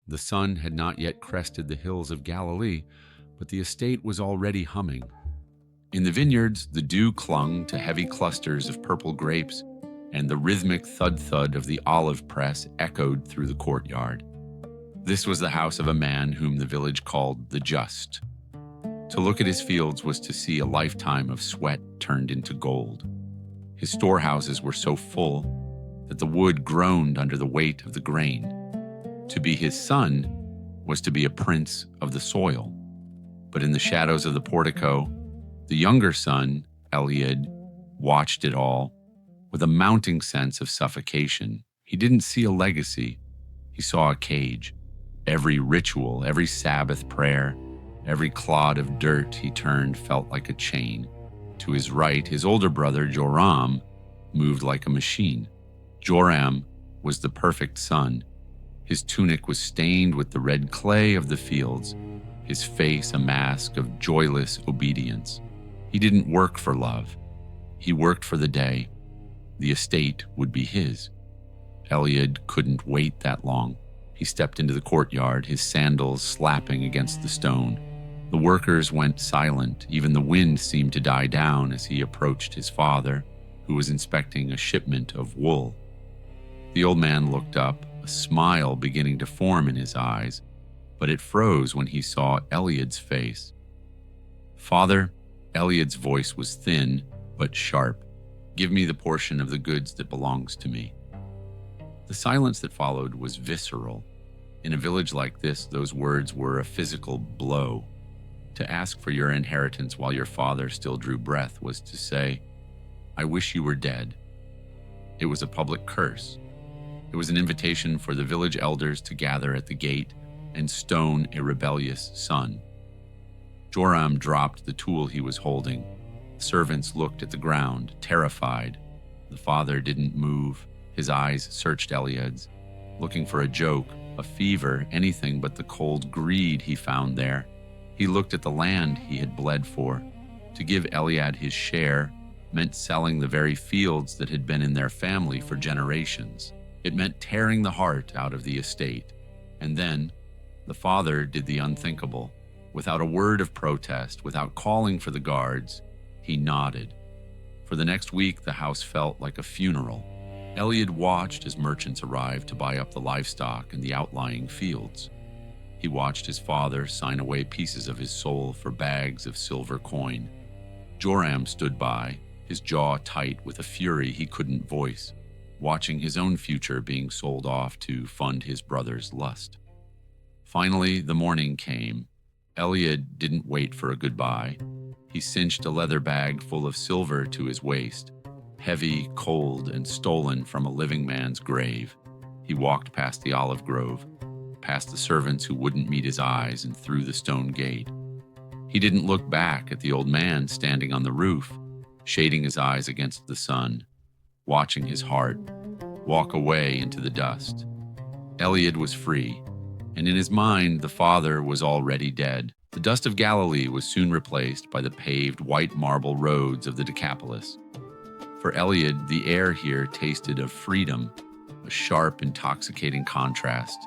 The sun had not yet crested the hills of Galilee, but the estate was already humming. In the vineyards, the dew clung to heavy clusters of purple grapes, and the rhythmic thud-thud of the olive press echoed through the courtyard. This was the house of a man whom the village called the Just. To look at his fields was to see a lifetime of sweat turned into gold. His storehouses were so full that the wood groaned under the weight of the grain. To be his son was to be a prince of the soil. But in the shadows of the portico, the younger son, Eliad, watched it all with a mounting sense of suffocation. He didn't see a legacy. He saw a cage. Every ritual, every Sabbath prayer, every clod of dirt he turned felt like a chain. To his right, his older brother, Joram, moved like a machine. Joram was the perfect son. His tunic was stained with the red clay of the fields, his face a mask of joyless obedience. He didn't work for love. He worked for the day. The estate would be his. Eliad couldn't wait that long. He stepped into the courtyard, his sandals slapping against the stone. The workers went silent. Even the wind seemed to die down as he approached his father, who was inspecting a shipment of wool. The old man looked up, a smile beginning to form in his eyes, but it froze when he saw Eliad's face. "Father," Eliad's voice was thin but sharp. "Give me the portion of the goods that belongs to me." The silence that followed was visceral. In a village like this, those words were a physical blow. To ask for your inheritance while your father still drew breath was to say, "I wish you were dead." It was a public curse. It was an invitation for the village elders to gather at the gate and stone a rebellious son. Joram dropped the tool he was holding. Servants looked at the ground, terrified. The father didn't move. His eyes searched Eliad's, looking for a joke, a fever, anything but the cold greed he found there. He looked at the land he had bled for. To give Eliad his share meant selling the very fields that had been in their family for generations. It meant tearing the heart out of the estate. And then, the father did the unthinkable. Without a word of protest, without calling for the guards, he nodded. For the next week, the house felt like a funeral. Eliad watched as merchants arrived to buy up the livestock and the outlying fields. He watched his father sign away pieces of his soul for bags of silver coin. Joram stood by, his jaw tight with a fury he couldn't voice, watching his own future being sold off to fund his brother's lust. Finally, the morning came. Eliad didn't wait for a goodbye. He cinched a leather bag full of silver to his waist, heavy, cold, and stolen from a living man's grave. He walked past the olive grove, past the servants who wouldn't meet his eyes, and through the stone gate. He didn't look back at the old man standing on the roof, shading his eyes against the sun, watching his heart walk away into the dust. Eliad was free, and in his mind the father was already dead. The dust of Galilee was soon replaced by the paved white marble roads of the Decapolis. For Eliad, the air here tasted of freedom, a sharp, intoxicating contrast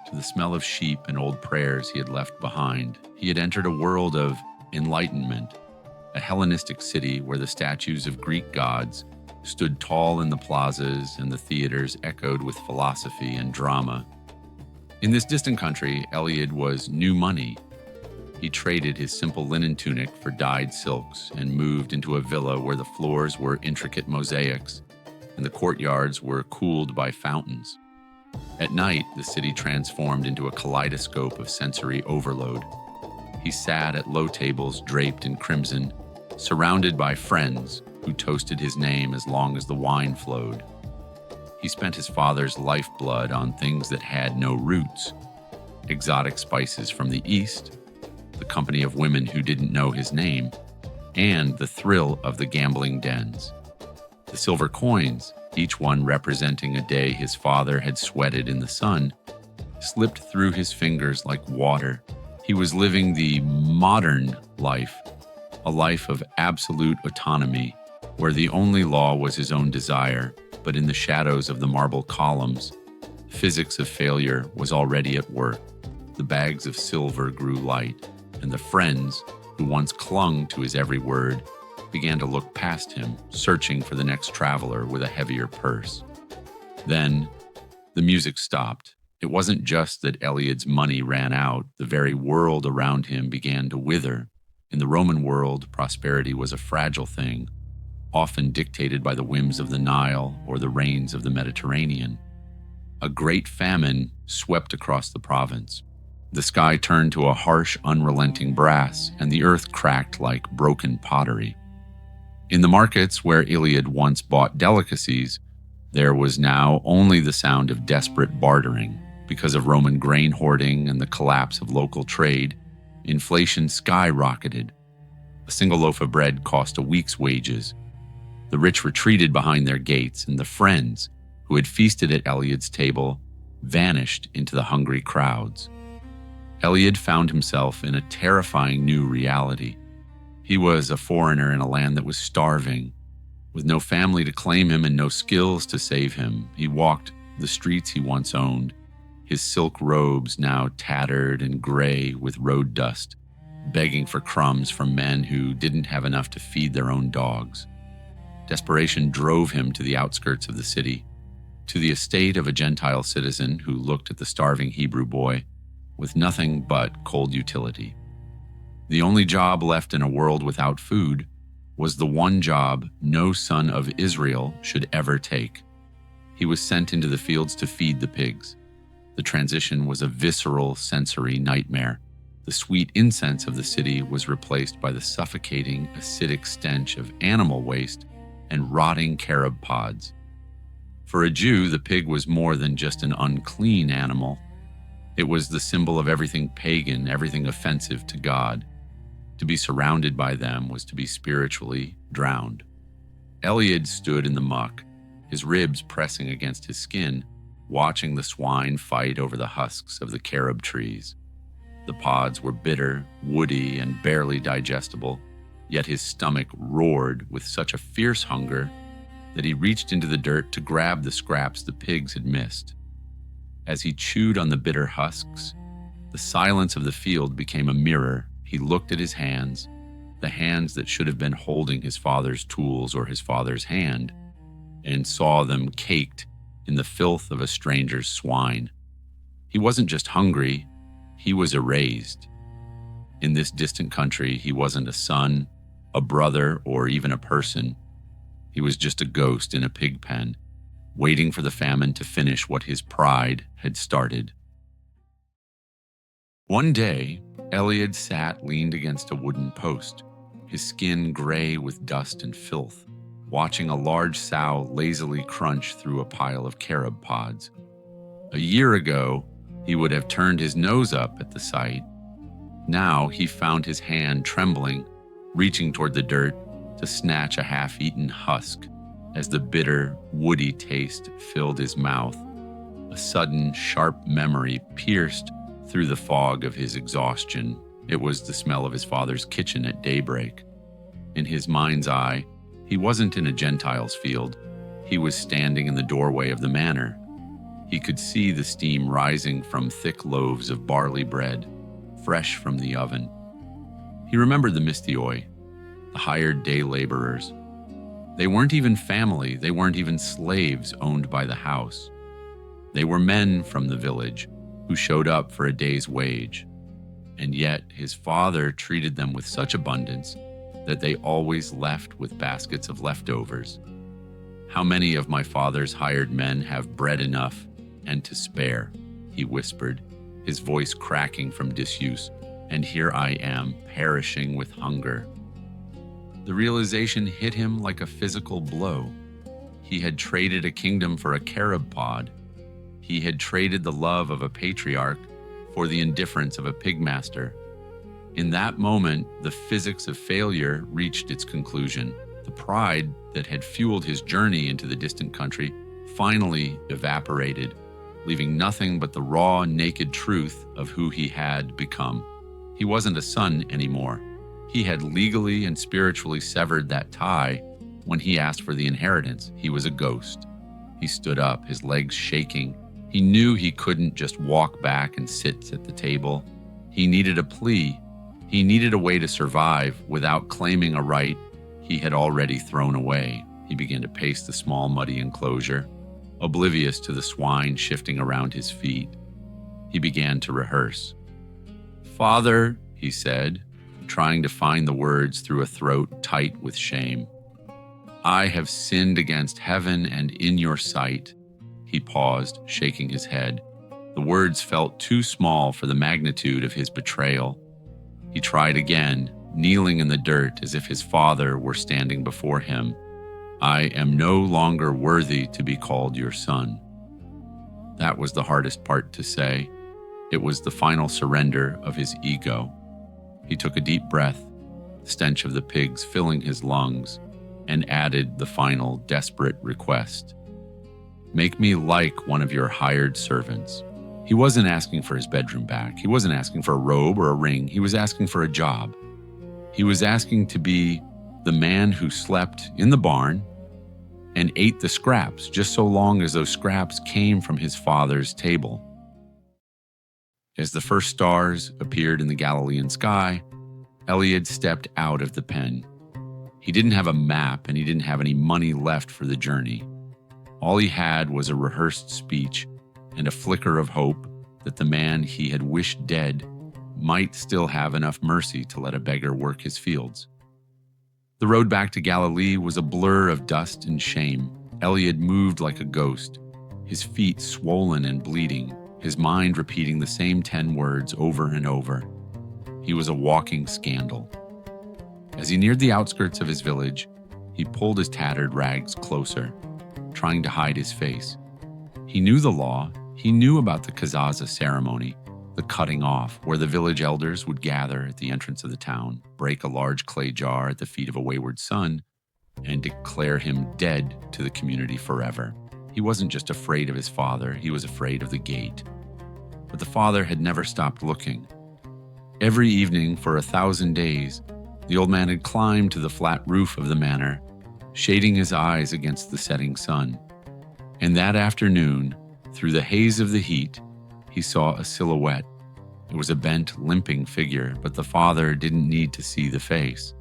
to the smell of sheep and old prayers he had left behind. He had entered a world of enlightenment, a Hellenistic city where the statues of Greek gods stood tall in the plazas and the theaters echoed with philosophy and drama. In this distant country, Eliad was new money. He traded his simple linen tunic for dyed silks and moved into a villa where the floors were intricate mosaics and the courtyards were cooled by fountains. At night, the city transformed into a kaleidoscope of sensory overload. He sat at low tables draped in crimson, surrounded by friends who toasted his name as long as the wine flowed. He spent his father's lifeblood on things that had no roots: exotic spices from the East, the company of women who didn't know his name, and the thrill of the gambling dens. The silver coins, each one representing a day his father had sweated in the sun, slipped through his fingers like water. He was living the modern life, a life of absolute autonomy, where the only law was his own desire, but in the shadows of the marble columns, Physics of failure was already at work. The bags of silver grew light, and the friends, who once clung to his every word, began to look past him, searching for the next traveler with a heavier purse. Then, the music stopped. It wasn't just that Eliad's money ran out, the very world around him began to wither. In the Roman world, prosperity was a fragile thing, often dictated by the whims of the Nile or the rains of the Mediterranean. A great famine swept across the province. The sky turned to a harsh, unrelenting brass, and the earth cracked like broken pottery. In the markets where Eliad once bought delicacies, there was now only the sound of desperate bartering. Because of Roman grain hoarding and the collapse of local trade, inflation skyrocketed. A single loaf of bread cost a week's wages. The rich retreated behind their gates, and the friends, who had feasted at Eliad's table, vanished into the hungry crowds. Eliad found himself in a terrifying new reality. He was a foreigner in a land that was starving. With no family to claim him and no skills to save him, he walked the streets he once owned, his silk robes now tattered and gray with road dust, begging for crumbs from men who didn't have enough to feed their own dogs. Desperation drove him to the outskirts of the city, to the estate of a Gentile citizen who looked at the starving Hebrew boy with nothing but cold utility. The only job left in a world without food was the one job no son of Israel should ever take. He was sent into the fields to feed the pigs. The transition was a visceral, sensory nightmare. The sweet incense of the city was replaced by the suffocating, acidic stench of animal waste and rotting carob pods. For a Jew, the pig was more than just an unclean animal. It was the symbol of everything pagan, everything offensive to God. To be surrounded by them was to be spiritually drowned. Eliad stood in the muck, his ribs pressing against his skin, watching the swine fight over the husks of the carob trees. The pods were bitter, woody, and barely digestible, yet his stomach roared with such a fierce hunger that he reached into the dirt to grab the scraps the pigs had missed. As he chewed on the bitter husks, the silence of the field became a mirror. He looked at his hands, the hands that should have been holding his father's tools or his father's hand, and saw them caked in the filth of a stranger's swine. He wasn't just hungry, he was erased. In this distant country, he wasn't a son, a brother, or even a person. He was just a ghost in a pig pen, waiting for the famine to finish what his pride had started. One day, Eliad sat leaned against a wooden post, his skin gray with dust and filth, watching a large sow lazily crunch through a pile of carob pods. A year ago, he would have turned his nose up at the sight. Now he found his hand trembling, reaching toward the dirt to snatch a half-eaten husk as the bitter, woody taste filled his mouth. A sudden, sharp memory pierced through the fog of his exhaustion. It was the smell of his father's kitchen at daybreak. In his mind's eye, he wasn't in a Gentile's field. He was standing in the doorway of the manor. He could see the steam rising from thick loaves of barley bread, fresh from the oven. He remembered the mystioi, the hired day laborers. They weren't even family, they weren't even slaves owned by the house. They were men from the village who showed up for a day's wage. And yet his father treated them with such abundance that they always left with baskets of leftovers. How many of my father's hired men have bread enough and to spare? He whispered, his voice cracking from disuse. And here I am, perishing with hunger. The realization hit him like a physical blow. He had traded a kingdom for a carob pod. He had traded the love of a patriarch for the indifference of a pigmaster. In that moment, the physics of failure reached its conclusion. The pride that had fueled his journey into the distant country finally evaporated, leaving nothing but the raw, naked truth of who he had become. He wasn't a son anymore. He had legally and spiritually severed that tie when he asked for the inheritance. He was a ghost. He stood up, his legs shaking, He knew he couldn't just walk back and sit at the table. He needed a plea. He needed a way to survive without claiming a right he had already thrown away. He began to pace the small, muddy enclosure, oblivious to the swine shifting around his feet. He began to rehearse. "Father," he said, trying to find the words through a throat tight with shame. "I have sinned against heaven and in your sight." He paused, shaking his head. The words felt too small for the magnitude of his betrayal. He tried again, kneeling in the dirt as if his father were standing before him. "I am no longer worthy to be called your son." That was the hardest part to say. It was the final surrender of his ego. He took a deep breath, the stench of the pigs filling his lungs, and added the final desperate request. "Make me like one of your hired servants." He wasn't asking for his bedroom back. He wasn't asking for a robe or a ring. He was asking for a job. He was asking to be the man who slept in the barn and ate the scraps just so long as those scraps came from his father's table. As the first stars appeared in the Galilean sky, Eliad stepped out of the pen. He didn't have a map and he didn't have any money left for the journey. All he had was a rehearsed speech and a flicker of hope that the man he had wished dead might still have enough mercy to let a beggar work his fields. The road back to Galilee was a blur of dust and shame. Eliad moved like a ghost, his feet swollen and bleeding, his mind repeating the same 10 words over and over. He was a walking scandal. As he neared the outskirts of his village, he pulled his tattered rags closer, trying to hide his face. He knew the law. He knew about the Kezazah ceremony, the cutting off, where the village elders would gather at the entrance of the town, break a large clay jar at the feet of a wayward son, and declare him dead to the community forever. He wasn't just afraid of his father, he was afraid of the gate. But the father had never stopped looking. Every evening for 1,000 days, the old man had climbed to the flat roof of the manor, shading his eyes against the setting sun. And that afternoon, through the haze of the heat, he saw a silhouette. It was a bent, limping figure, but the father didn't need to see the face.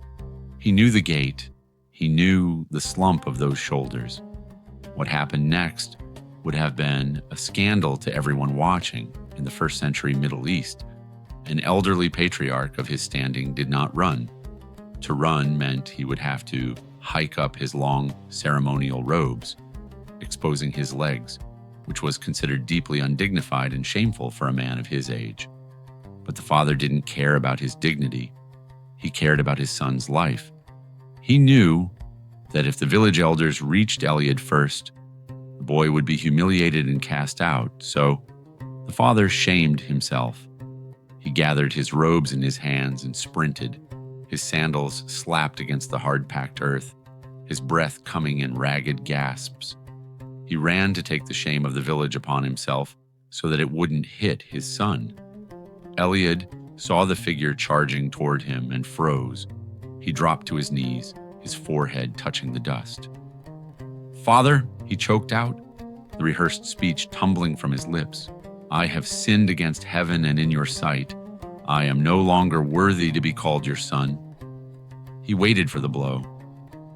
He knew the gait. He knew the slump of those shoulders. What happened next would have been a scandal to everyone watching. In the first century Middle East, an elderly patriarch of his standing did not run. To run meant he would have to hike up his long ceremonial robes, exposing his legs, which was considered deeply undignified and shameful for a man of his age. But the father didn't care about his dignity. He cared about his son's life. He knew that if the village elders reached Eliad first, the boy would be humiliated and cast out, so the father shamed himself. He gathered his robes in his hands and sprinted, his sandals slapped against the hard-packed earth, his breath coming in ragged gasps. He ran to take the shame of the village upon himself so that it wouldn't hit his son. Eliad saw the figure charging toward him and froze. He dropped to his knees, his forehead touching the dust. "Father," he choked out, the rehearsed speech tumbling from his lips. "I have sinned against heaven and in your sight. I am no longer worthy to be called your son." He waited for the blow.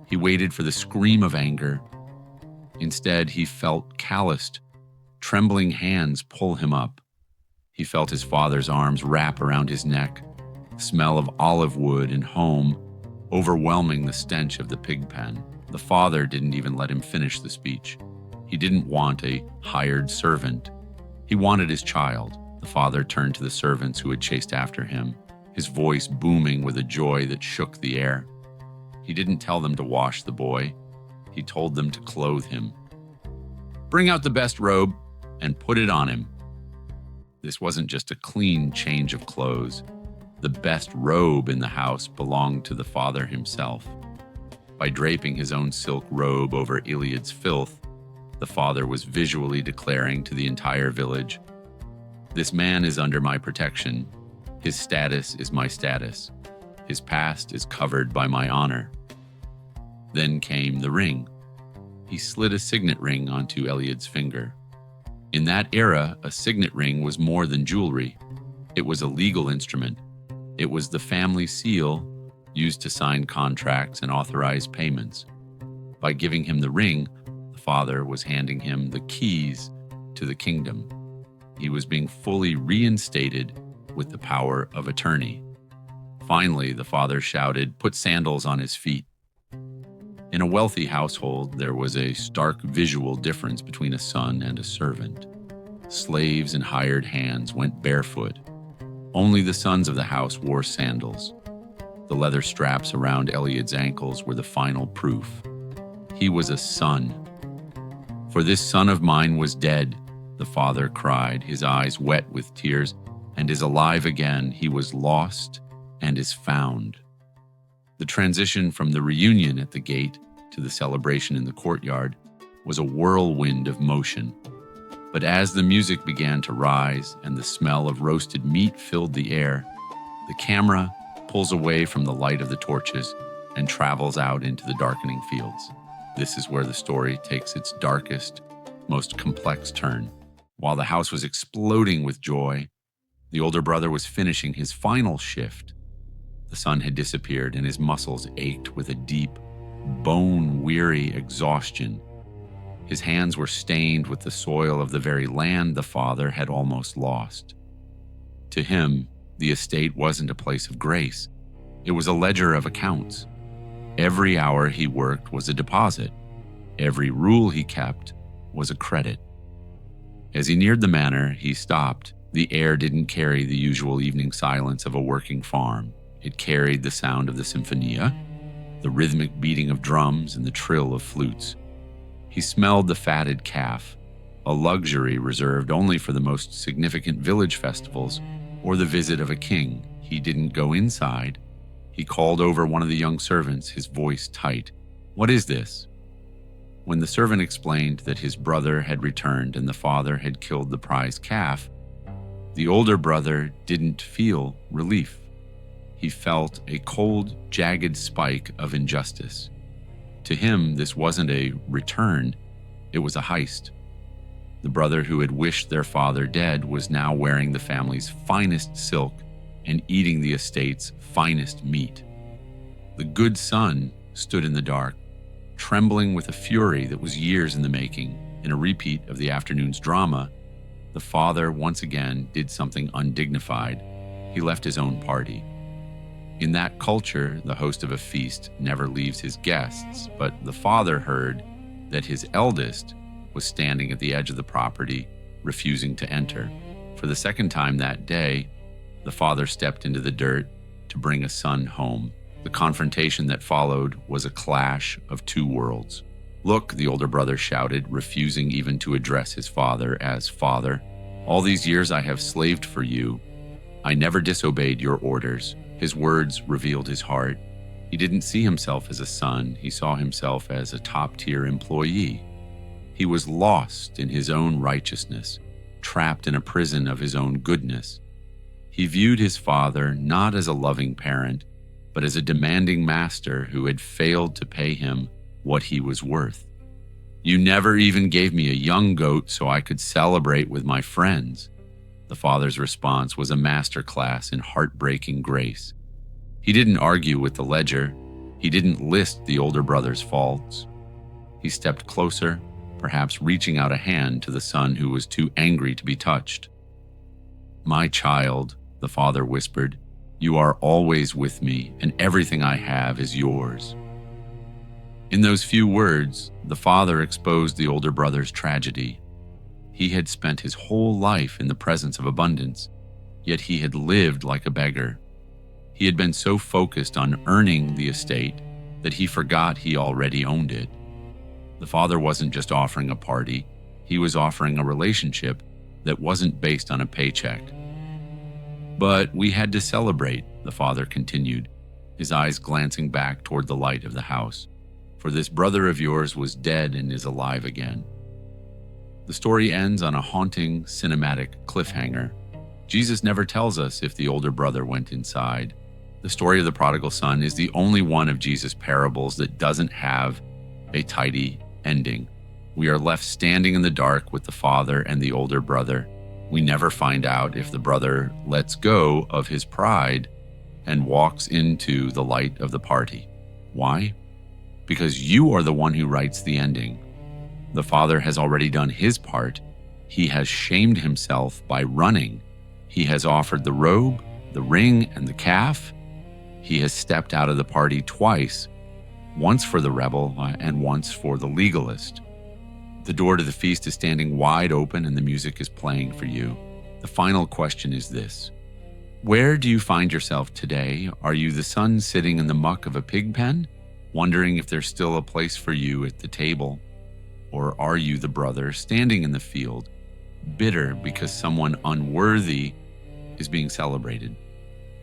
He waited for the scream of anger. Instead, he felt calloused, trembling hands pull him up. He felt his father's arms wrap around his neck, the smell of olive wood and home overwhelming the stench of the pig pen. The father didn't even let him finish the speech. He didn't want a hired servant. He wanted his child. The father turned to the servants who had chased after him, his voice booming with a joy that shook the air. He didn't tell them to wash the boy. He told them to clothe him. "Bring out the best robe and put it on him." This wasn't just a clean change of clothes. The best robe in the house belonged to the father himself. By draping his own silk robe over Eliad's filth, the father was visually declaring to the entire village, "This man is under my protection. His status is my status. His past is covered by my honor." Then came the ring. He slid a signet ring onto Eliad's finger. In that era, a signet ring was more than jewelry. It was a legal instrument. It was the family seal used to sign contracts and authorize payments. By giving him the ring, the father was handing him the keys to the kingdom. He was being fully reinstated with the power of attorney. Finally, the father shouted, "Put sandals on his feet." In a wealthy household, there was a stark visual difference between a son and a servant. Slaves and hired hands went barefoot. Only the sons of the house wore sandals. The leather straps around Eliad's ankles were the final proof. He was a son. "For this son of mine was dead," the father cried, his eyes wet with tears, "and is alive again. He was lost and is found." The transition from the reunion at the gate to the celebration in the courtyard was a whirlwind of motion. But as the music began to rise and the smell of roasted meat filled the air, the camera pulls away from the light of the torches and travels out into the darkening fields. This is where the story takes its darkest, most complex turn. While the house was exploding with joy, the older brother was finishing his final shift. The sun had disappeared and his muscles ached with a deep, bone-weary exhaustion. His hands were stained with the soil of the very land the father had almost lost. To him, the estate wasn't a place of grace. It was a ledger of accounts. Every hour he worked was a deposit. Every rule he kept was a credit. As he neared the manor, he stopped. The air didn't carry the usual evening silence of a working farm. It carried the sound of the sinfonia, the rhythmic beating of drums, and the trill of flutes. He smelled the fatted calf, a luxury reserved only for the most significant village festivals or the visit of a king. He didn't go inside. He called over one of the young servants, his voice tight. "What is this?" When the servant explained that his brother had returned and the father had killed the prize calf, the older brother didn't feel relief. He felt a cold, jagged spike of injustice. To him, this wasn't a return, it was a heist. The brother who had wished their father dead was now wearing the family's finest silk and eating the estate's finest meat. The good son stood in the dark, trembling with a fury that was years in the making. In a repeat of the afternoon's drama, the father once again did something undignified. He left his own party. In that culture, the host of a feast never leaves his guests, but the father heard that his eldest was standing at the edge of the property, refusing to enter. For the second time that day, the father stepped into the dirt to bring a son home. The confrontation that followed was a clash of two worlds. "Look," the older brother shouted, refusing even to address his father as father. "All these years I have slaved for you. I never disobeyed your orders." His words revealed his heart. He didn't see himself as a son. He saw himself as a top-tier employee. He was lost in his own righteousness, trapped in a prison of his own goodness. He viewed his father not as a loving parent, but as a demanding master who had failed to pay him what he was worth. "You never even gave me a young goat so I could celebrate with my friends." The father's response was a masterclass in heartbreaking grace. He didn't argue with the ledger. He didn't list the older brother's faults. He stepped closer, perhaps reaching out a hand to the son who was too angry to be touched. "My child," the father whispered, "you are always with me, and everything I have is yours." In those few words, the father exposed the older brother's tragedy. He had spent his whole life in the presence of abundance, yet he had lived like a beggar. He had been so focused on earning the estate that he forgot he already owned it. The father wasn't just offering a party, he was offering a relationship that wasn't based on a paycheck. "But we had to celebrate," the father continued, his eyes glancing back toward the light of the house. "For this brother of yours was dead and is alive again." The story ends on a haunting, cinematic cliffhanger. Jesus never tells us if the older brother went inside. The story of the prodigal son is the only one of Jesus' parables that doesn't have a tidy ending. We are left standing in the dark with the father and the older brother. We never find out if the brother lets go of his pride and walks into the light of the party. Why? Because you are the one who writes the ending. The father has already done his part. He has shamed himself by running. He has offered the robe, the ring, and the calf. He has stepped out of the party twice, once for the rebel and once for the legalist. The door to the feast is standing wide open and the music is playing for you. The final question is this: where do you find yourself today? Are you the son sitting in the muck of a pig pen, wondering if there's still a place for you at the table? Or are you the brother standing in the field, bitter because someone unworthy is being celebrated?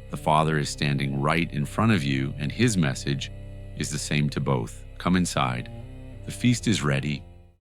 The father is standing right in front of you, and his message is the same to both. Come inside. The feast is ready.